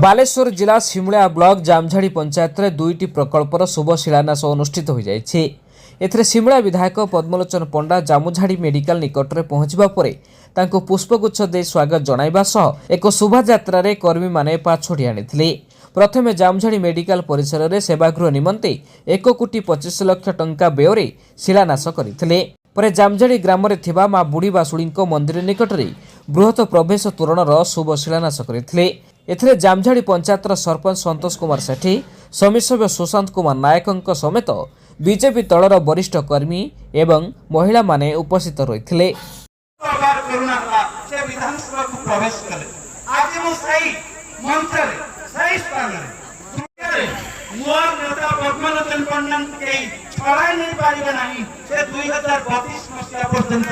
बालेश्वर जिला सिमुलिया ब्लॉक जामझाड़ी पंचायत रे दुईटी प्रकल्पर शुभ शिलान्यास अनुष्ठित हो जाइछे। एथरे सिमुलिया विधायक पद्मलोचन पंडा जामुझाड़ी मेडिकल निकट में पहुंचबा परे तांको पुष्पगुच्छ दे स्वागत जणाइबा सह एक शोभायात्रा रे कर्मी माने पाछोड़ी आनिथिले। प्रथमे जामझाड़ी मेडिकल परिसर रे सेवागृह निमंते 1,25,00,000 टंका व्यय शिलान्यास करथिले। परे जामझाड़ी ग्राम रे थिबा मां बुढ़ी बासुड़ी मंदिर निकट में बृहत प्रवेश तोरणर शुभ शिलान्यास करथिले। एथिरे जामझाड़ी पंचायतर सरपंच संतोष कुमार सेठी, समिसभ्य सुशांत कुमार नायक समेत बीजेपी दलर वरिष्ठ कर्मी एवं महिला माने उपस्थित रहिथिले। पद्मलोचन पंडा के छड़ाई नहीं पारिबे नाही से 2032 मसीहा पर्यंत